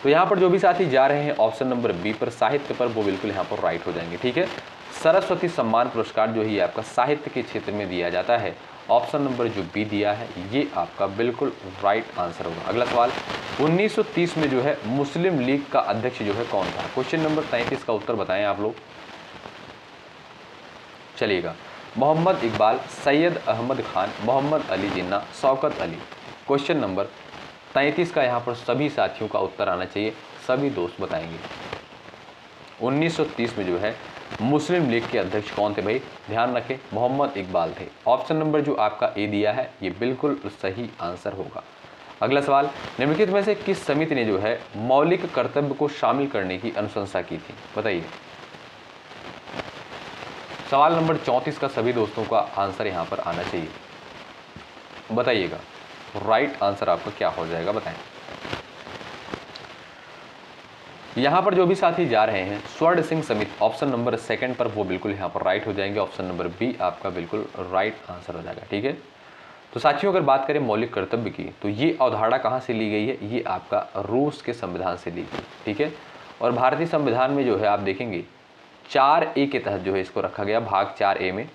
तो यहाँ पर जो भी साथी जा रहे हैं ऑप्शन नंबर बी पर, साहित्य पर, वो बिल्कुल यहाँ पर राइट हो जाएंगे। ठीक है, सरस्वती सम्मान पुरस्कार जो है आपका साहित्य के क्षेत्र में दिया जाता है। ऑप्शन नंबर जो बी दिया है ये आपका बिल्कुल राइट आंसर होगा। अगला सवाल, 1930 में जो है मुस्लिम लीग का अध्यक्ष जो है कौन था? क्वेश्चन नंबर 33 का उत्तर बताएं आप लोग। चलिएगा, मोहम्मद इकबाल, सैयद अहमद खान, मोहम्मद अली जिन्ना, शौकत अली। क्वेश्चन नंबर 33 का यहाँ पर सभी साथियों का उत्तर आना चाहिए, सभी दोस्त बताएंगे। 1930 में जो है मुस्लिम लीग के अध्यक्ष कौन थे भाई? ध्यान रखें, मोहम्मद इकबाल थे। ऑप्शन नंबर जो आपका ए दिया है ये बिल्कुल सही आंसर होगा। अगला सवाल, निम्नलिखित में से किस समिति ने जो है मौलिक कर्तव्य को शामिल करने की अनुशंसा की थी? बताइए। सवाल नंबर 34 का सभी दोस्तों का आंसर यहाँ पर आना चाहिए, बताइएगा राइट आंसर आपका क्या हो जाएगा बताएं। यहाँ पर जो भी साथी जा रहे हैं स्वर्ण सिंह समिति, ऑप्शन नंबर सेकंड पर, वो बिल्कुल यहाँ पर राइट हो जाएंगे। ऑप्शन नंबर बी आपका बिल्कुल राइट आंसर हो जाएगा। ठीक है, तो साथियों अगर बात करें मौलिक कर्तव्य की, तो ये अवधारणा कहाँ से ली गई है? ये आपका रूस के संविधान से ली गई। ठीक है, और भारतीय संविधान में जो है आप देखेंगे 4A के तहत जो है इसको रखा गया, भाग 4A में।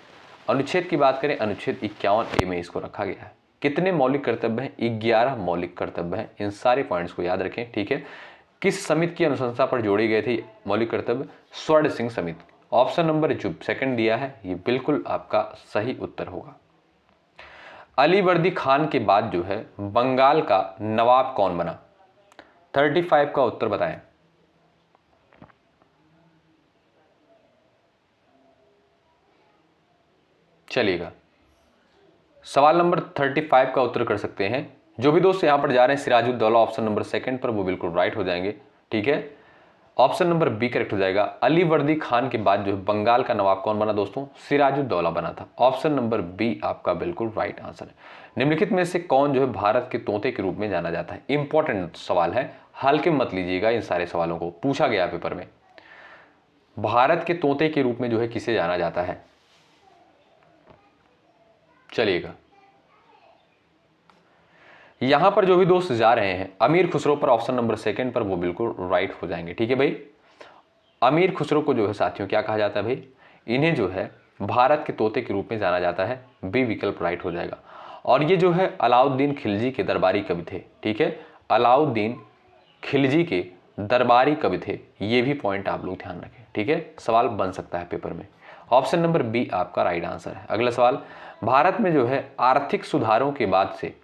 अनुच्छेद की बात करें, अनुच्छेद 51A में इसको रखा गया है। कितने मौलिक कर्तव्य हैं? 11 मौलिक कर्तव्य हैं। इन सारे पॉइंट्स को याद रखें। ठीक है, किस समिति की अनुशंसा पर जोड़ी गए थे मौलिक कर्तव्य? स्वर्ण सिंह समिति। ऑप्शन नंबर जो सेकंड दिया है ये बिल्कुल आपका सही उत्तर होगा। अलीवर्दी खान के बाद जो है बंगाल का नवाब कौन बना? 35 का उत्तर बताएं। चलिएगा, सवाल नंबर 35 का उत्तर कर सकते हैं जो भी दोस्त यहां पर जा रहे हैं सिराजुद्दौला, ऑप्शन नंबर सेकंड पर, वो बिल्कुल राइट हो जाएंगे। ठीक है, ऑप्शन नंबर बी करेक्ट हो जाएगा। अलीवर्दी खान के बाद जो है बंगाल का नवाब कौन बना दोस्तों? सिराजुद्दौला बना था। ऑप्शन नंबर बी आपका बिल्कुल राइट आंसर है। निम्नलिखित में से कौन जो है भारत के तोते के रूप में जाना जाता है? इंपॉर्टेंट सवाल है, हल्के मत लीजिएगा इन सारे सवालों को, पूछा गया पेपर में। भारत के तोते के रूप में जो है किसे जाना जाता है? चलिएगा, यहां पर जो भी दोस्त जा रहे हैं अमीर खुसरो पर, ऑप्शन नंबर सेकंड पर, वो बिल्कुल राइट हो जाएंगे। ठीक है भाई, अमीर खुसरो को जो है साथियों क्या कहा जाता है भाई? इन्हें जो है भारत के तोते के रूप में जाना जाता है। बी विकल्प राइट हो जाएगा। और ये जो है अलाउद्दीन खिलजी के दरबारी कवि थे। ठीक है, अलाउद्दीन खिलजी के दरबारी कवि थे, ये भी पॉइंट आप लोग ध्यान रखें। ठीक है, सवाल बन सकता है पेपर में। ऑप्शन नंबर बी आपका राइट आंसर है। अगला सवाल, भारत में जो है आर्थिक सुधारों के बाद से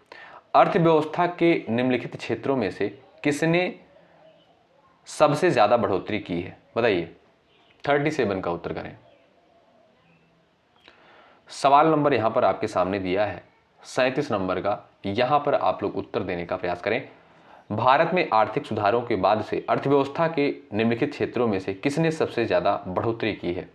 अर्थव्यवस्था के निम्नलिखित क्षेत्रों में से किसने सबसे ज्यादा बढ़ोतरी की है? बताइए। 37 का उत्तर करें। सवाल नंबर यहां पर आपके सामने दिया है 37 नंबर का, यहां पर आप लोग उत्तर देने का प्रयास करें। भारत में आर्थिक सुधारों के बाद से अर्थव्यवस्था के निम्नलिखित क्षेत्रों में से किसने सबसे ज्यादा बढ़ोतरी की है?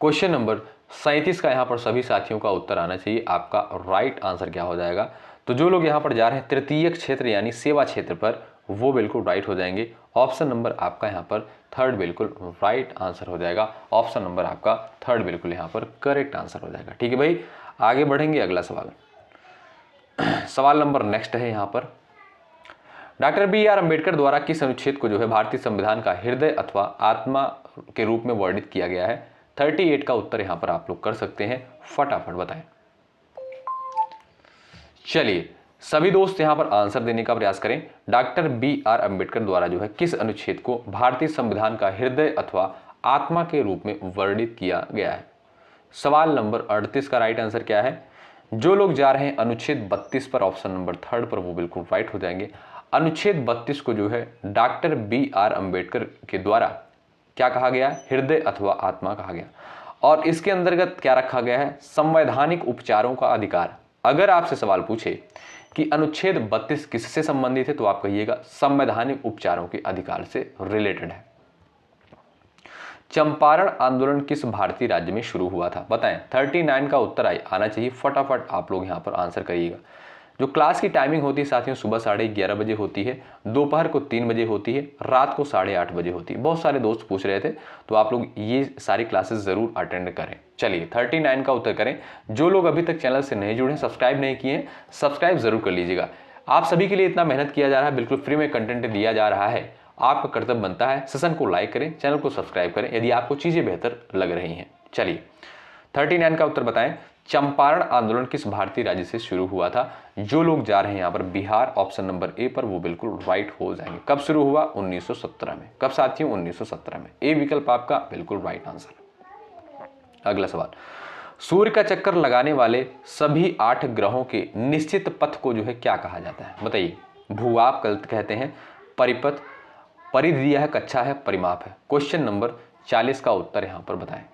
क्वेश्चन नंबर 37 का यहां पर सभी साथियों का उत्तर आना चाहिए। आपका राइट आंसर क्या हो जाएगा? तो जो लोग यहां पर जा रहे हैं तृतीय क्षेत्र यानी सेवा क्षेत्र पर, वो बिल्कुल राइट हो जाएंगे। ऑप्शन नंबर आपका यहाँ पर थर्ड बिल्कुल राइट आंसर हो जाएगा। ऑप्शन नंबर आपका थर्ड बिल्कुल यहाँ पर करेक्ट आंसर हो जाएगा। ठीक है भाई, आगे बढ़ेंगे अगला सवाल। सवाल नंबर नेक्स्ट है यहाँ पर, डॉक्टर बी आर अम्बेडकर द्वारा किस अनुच्छेद को जो है भारतीय संविधान का हृदय अथवा आत्मा के रूप में वर्णित किया गया है? 38 का उत्तर यहाँ पर आप लोग कर सकते हैं, फटाफट बताएं। चलिए सभी दोस्त यहाँ पर आंसर देने का प्रयास करें। Doctor B R. अम्बेडकर द्वारा जो है किस अनुच्छेद को भारतीय संविधान का हृदय अथवा आत्मा के रूप में वर्णित किया गया है? सवाल नंबर 38 का राइट आंसर क्या है? जो लोग जा रहे हैं अनुच्छेद 32 पर, ऑप्शन नंबर थर्ड पर, वो बिल्कुल राइट हो जाएंगे। अनुच्छेद 32 को जो है डॉक्टर बी.आर. अम्बेडकर के द्वारा क्या कहा गया? हृदय अथवा आत्मा कहा गया। और इसके अंतर्गत क्या रखा गया है? संवैधानिक उपचारों का अधिकार। अगर आपसे सवाल पूछे कि अनुच्छेद 32 किससे संबंधित है, तो आप कहिएगा संवैधानिक उपचारों के अधिकार से रिलेटेड है। चंपारण आंदोलन किस भारतीय राज्य में शुरू हुआ था? बताएं। 39 का उत्तर आना चाहिए, फटाफट आप लोग यहां पर आंसर करिएगा। जो क्लास की टाइमिंग होती है साथियों, सुबह 11:30 बजे होती है, दोपहर को 3 बजे होती है, रात को 8:30 बजे होती है। बहुत सारे दोस्त पूछ रहे थे, तो आप लोग ये सारी क्लासेस जरूर अटेंड करें। चलिए 39 का उत्तर करें। जो लोग अभी तक चैनल से नहीं जुड़े, सब्सक्राइब नहीं किए, सब्सक्राइब जरूर कर लीजिएगा। आप सभी के लिए इतना मेहनत किया जा रहा है, बिल्कुल फ्री में कंटेंट दिया जा रहा है। आपका कर्तव्य बनता है सेशन को लाइक करें, चैनल को सब्सक्राइब करें यदि आपको चीजें बेहतर लग रही हैं। चलिए 39 का उत्तर बताएं। चंपारण आंदोलन किस भारतीय राज्य से शुरू हुआ था? जो लोग जा रहे हैं यहाँ पर बिहार, ऑप्शन नंबर ए पर, वो बिल्कुल राइट हो जाएंगे। कब शुरू हुआ? 1917 में। कब साथियों? 1917 में। ए विकल्प आपका बिल्कुल राइट आंसर। अगला सवाल, सूर्य का चक्कर लगाने वाले सभी 8 ग्रहों के निश्चित पथ को जो है क्या कहा जाता है? बताइए। भूआप कहते हैं, परिपथ, परिधि है, कक्षा है, परिमाप है। क्वेश्चन नंबर 40 का उत्तर यहां पर बताएं।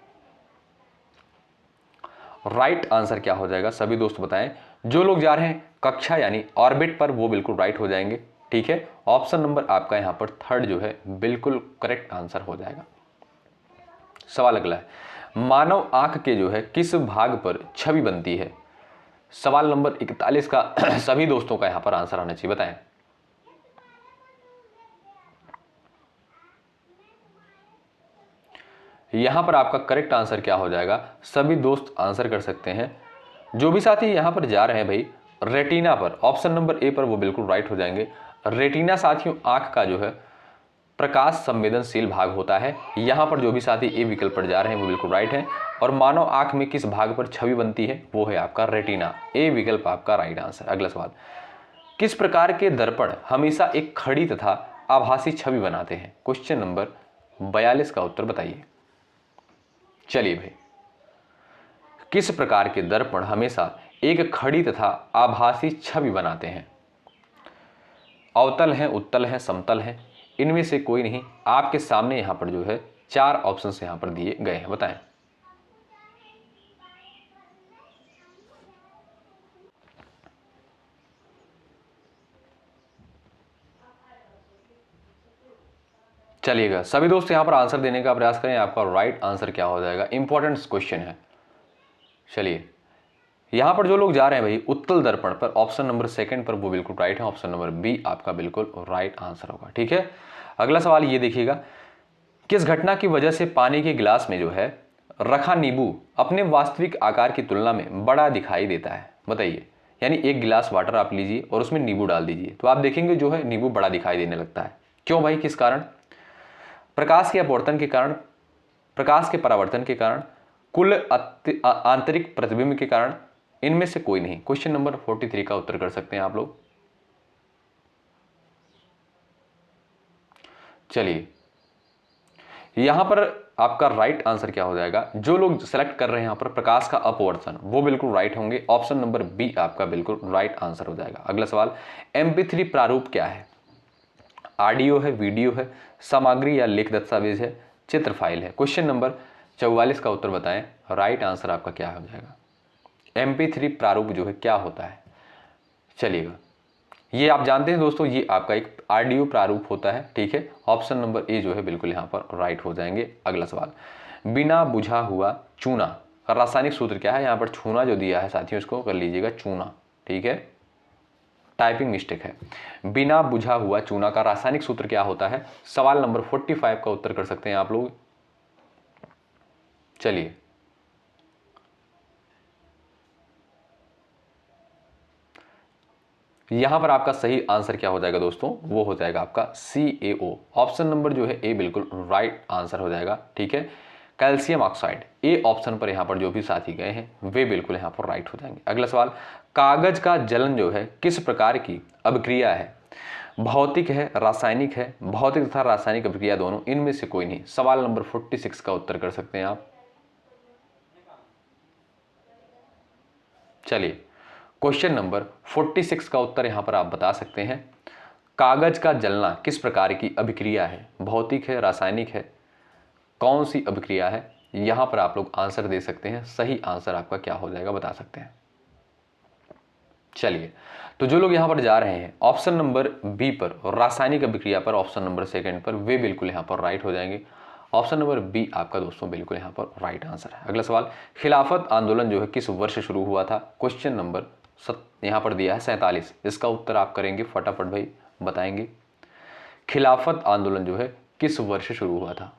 राइट आंसर क्या हो जाएगा? सभी दोस्त बताएं। जो लोग जा रहे हैं कक्षा यानी ऑर्बिट पर, वो बिल्कुल राइट हो जाएंगे। ठीक है, ऑप्शन नंबर आपका यहां पर थर्ड जो है बिल्कुल करेक्ट आंसर हो जाएगा। सवाल अगला है, मानव आंख के जो है किस भाग पर छवि बनती है? सवाल नंबर 41 का सभी दोस्तों का यहां पर आंसर आना चाहिए, बताएं। यहां पर आपका करेक्ट आंसर क्या हो जाएगा? सभी दोस्त आंसर कर सकते हैं। जो भी साथी यहां पर जा रहे हैं भाई रेटिना पर, ऑप्शन नंबर ए पर, वो बिल्कुल राइट हो जाएंगे। रेटिना साथियों आंख का जो है प्रकाश संवेदनशील भाग होता है। यहां पर जो भी साथी ए विकल्प पर जा रहे हैं वो बिल्कुल राइट है। और मानव आंख में किस भाग पर छवि बनती है? वो है आपका रेटिना। ए विकल्प आपका राइट आंसर। अगला सवाल, किस प्रकार के दर्पण हमेशा एक खड़ी तथा आभासी छवि बनाते हैं? क्वेश्चन नंबर 42 का उत्तर बताइए। चलिए भाई, किस प्रकार के दर्पण हमेशा एक खड़ी तथा आभासी छवि बनाते हैं? अवतल है, उत्तल है, समतल है, इनमें से कोई नहीं। आपके सामने यहां पर जो है 4 ऑप्शंस यहां पर दिए गए हैं, बताएं। चलिएगा सभी दोस्त यहां पर आंसर देने का प्रयास करें। आपका राइट आंसर क्या हो जाएगा? इंपॉर्टेंट क्वेश्चन है। चलिए यहां पर जो लोग जा रहे हैं भाई उत्तल दर्पण पर, ऑप्शन नंबर सेकंड पर, वो बिल्कुल राइट है। ऑप्शन नंबर बी आपका बिल्कुल राइट आंसर होगा। ठीक है, अगला सवाल ये देखिएगा, किस घटना की वजह से पानी के गिलास में जो है रखा नींबू अपने वास्तविक आकार की तुलना में बड़ा दिखाई देता है? बताइए। यानी एक गिलास वाटर आप लीजिए और उसमें नींबू डाल दीजिए, तो आप देखेंगे जो है नींबू बड़ा दिखाई देने लगता है। क्यों भाई? किस कारण? प्रकाश के अपवर्तन के कारण, प्रकाश के परावर्तन के कारण, कुल आंतरिक प्रतिबिंब के कारण, इनमें से कोई नहीं। क्वेश्चन नंबर 43 का उत्तर कर सकते हैं आप लोग। चलिए यहां पर आपका राइट आंसर क्या हो जाएगा? जो लोग सेलेक्ट कर रहे हैं यहां पर प्रकाश का अपवर्तन, वो बिल्कुल राइट होंगे। ऑप्शन नंबर बी आपका बिल्कुल राइट आंसर हो जाएगा। अगला सवाल, MP3 प्रारूप क्या है? ऑडियो है, वीडियो है, सामग्री या लेख दस्तावेज है, चित्र फाइल है? क्वेश्चन नंबर 44 का उत्तर बताएं। राइट आंसर आपका क्या हो जाएगा? MP3 प्रारूप जो है क्या होता है? चलिएगा, ये आप जानते हैं दोस्तों, ये आपका एक ऑडियो प्रारूप होता है। ठीक है, ऑप्शन नंबर ए जो है बिल्कुल यहाँ पर राइट हो जाएंगे। अगला सवाल, बिना बुझा हुआ चूना का रासायनिक सूत्र क्या है? यहाँ पर चूना जो दिया है साथियों, इसको कर लीजिएगा चूना। ठीक है, टाइपिंग मिस्टेक है। बिना बुझा हुआ चूना का रासायनिक सूत्र क्या होता है? सवाल नंबर 45 का उत्तर कर सकते हैं आप लोग। चलिए, यहां पर आपका सही आंसर क्या हो जाएगा दोस्तों? वो हो जाएगा आपका CaO। ऑप्शन नंबर जो है ए बिल्कुल राइट आंसर हो जाएगा। ठीक है, कैल्शियम ऑक्साइड, ए ऑप्शन पर यहां पर जो भी साथी गए हैं वे बिल्कुल यहां पर राइट हो जाएंगे। अगला सवाल, कागज का जलन जो है किस प्रकार की अभिक्रिया है? भौतिक है, रासायनिक है? भौतिक तथा रासायनिक अभिक्रिया दोनों, इनमें से कोई नहीं। सवाल नंबर 46 का उत्तर कर सकते हैं आप। चलिए, क्वेश्चन नंबर 46 का उत्तर यहां पर आप बता सकते हैं। कागज का जलना किस प्रकार की अभिक्रिया है? भौतिक है, रासायनिक है? कौन सी अभिक्रिया है? यहां पर आप लोग आंसर दे सकते हैं। सही आंसर आपका क्या हो जाएगा बता सकते हैं। चलिए, तो जो लोग यहां पर जा रहे हैं ऑप्शन नंबर बी पर, रासायनिक अभिक्रिया पर, ऑप्शन नंबर सेकंड पर, वे बिल्कुल यहां पर राइट हो जाएंगे। ऑप्शन नंबर बी आपका दोस्तों बिल्कुल यहां पर राइट आंसर है। अगला सवाल, खिलाफत आंदोलन जो है किस वर्ष शुरू हुआ था? क्वेश्चन नंबर यहां पर दिया है 47। इसका उत्तर आप करेंगे फटाफट भाई, बताएंगे। खिलाफत आंदोलन जो है किस वर्ष शुरू हुआ था?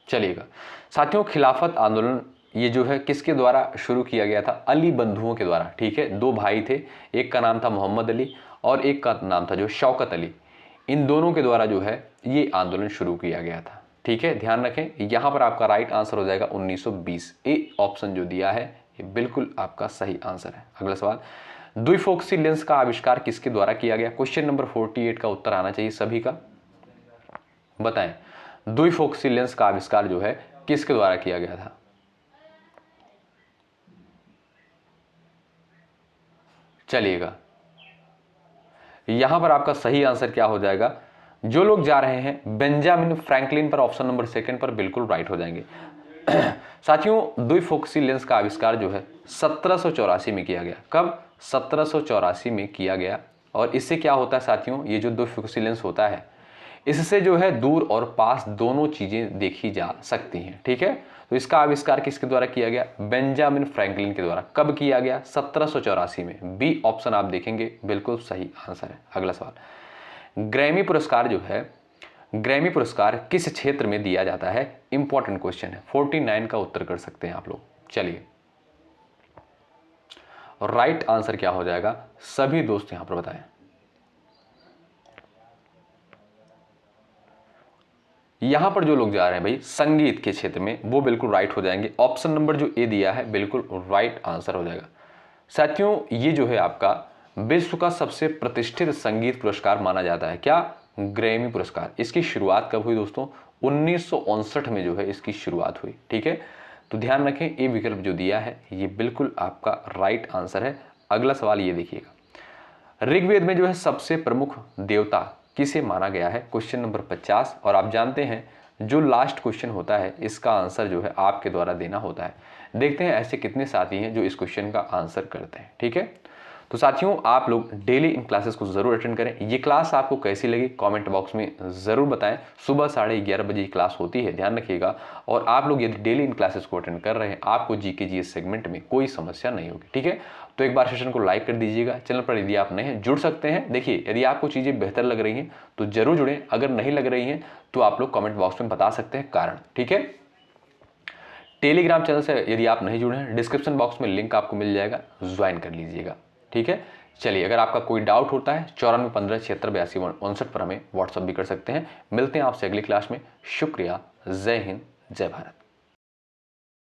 चलिएगा साथियों, खिलाफत आंदोलन ये जो है किसके द्वारा शुरू किया गया था? अली बंधुओं के द्वारा। ठीक है, दो भाई थे, एक का नाम था मोहम्मद अली और एक का नाम था जो शौकत अली। इन दोनों के द्वारा जो है ये आंदोलन शुरू किया गया था। ठीक है, ध्यान रखें, यहां पर आपका राइट आंसर हो जाएगा 1920। ए ऑप्शन जो दिया है ये बिल्कुल आपका सही आंसर है। अगला सवाल, द्विफोक्सी लेंस का आविष्कार किसके द्वारा किया गया? क्वेश्चन नंबर 48 का उत्तर आना चाहिए सभी का, बताएं। द्विफोक्सी लेंस का आविष्कार जो है किसके द्वारा किया गया था? चलिएगा, यहां पर आपका सही आंसर क्या हो जाएगा? जो लोग जा रहे हैं बेंजामिन फ्रैंकलिन पर, ऑप्शन नंबर सेकंड पर, बिल्कुल राइट हो जाएंगे। साथियों, द्विफोक्सी लेंस का आविष्कार जो है 1784 में किया गया। कब? 1784 में किया गया। और इससे क्या होता है साथियों, ये जो द्विफोक्सी लेंस होता है इससे जो है दूर और पास दोनों चीजें देखी जा सकती हैं। ठीक है, तो इसका आविष्कार किसके द्वारा किया गया? बेंजामिन फ्रैंकलिन के द्वारा। कब किया गया? 1784 में। बी ऑप्शन आप देखेंगे बिल्कुल सही आंसर है। अगला सवाल, ग्रैमी पुरस्कार जो है, ग्रैमी पुरस्कार किस क्षेत्र में दिया जाता है? इंपॉर्टेंट क्वेश्चन है। 49 का उत्तर कर सकते हैं आप लोग। चलिए, राइट आंसर क्या हो जाएगा सभी दोस्त यहां पर बताएं। यहां पर जो लोग जा रहे हैं भाई संगीत के क्षेत्र में, वो बिल्कुल राइट हो जाएंगे। ऑप्शन नंबर जो ए दिया है बिल्कुल राइट आंसर हो जाएगा। साथियों, ये जो है आपका विश्व का सबसे प्रतिष्ठित संगीत पुरस्कार माना जाता है। क्या? ग्रैमी पुरस्कार। इसकी शुरुआत कब हुई दोस्तों? 1959 में जो है इसकी शुरुआत हुई। ठीक है, तो ध्यान रखें, ए विकल्प जो दिया है ये बिल्कुल आपका राइट आंसर है। अगला सवाल ये देखिएगा, ऋग्वेद में जो है सबसे प्रमुख देवता किसे माना गया है? Question number 50। और आप जानते हैं जो लास्ट क्वेश्चन होता है इसका आंसर जो है आपके द्वारा देना होता है। देखते हैं ऐसे कितने साथी हैं जो इस क्वेश्चन का आंसर करते हैं। ठीक है, तो साथियों आप लोग डेली इन क्लासेस को जरूर अटेंड करें। ये क्लास आपको कैसी लगी कमेंट बॉक्स में जरूर बताएं। सुबह 11:30 बजे क्लास होती है, ध्यान रखिएगा। और आप लोग यदि डेली इन क्लासेस को अटेंड कर रहे हैं आपको जीके जीएस सेगमेंट में कोई समस्या नहीं होगी। ठीक है, तो एक बार सेशन को लाइक कर दीजिएगा। चैनल पर यदि आप नए हैं जुड़ सकते हैं। देखिए, यदि आपको चीज़ें बेहतर लग रही हैं तो जरूर जुड़ें, अगर नहीं लग रही हैं तो आप लोग कमेंट बॉक्स में बता सकते हैं कारण। ठीक है, टेलीग्राम चैनल से यदि आप नहीं जुड़े हैं डिस्क्रिप्शन बॉक्स में लिंक आपको मिल जाएगा, ज्वाइन कर लीजिएगा। ठीक है, चलिए, अगर आपका कोई डाउट होता है 9415768259 पर हमें व्हाट्सअप भी कर सकते हैं। मिलते हैं आपसे अगली क्लास में। शुक्रिया, जय हिंद, जय भारत।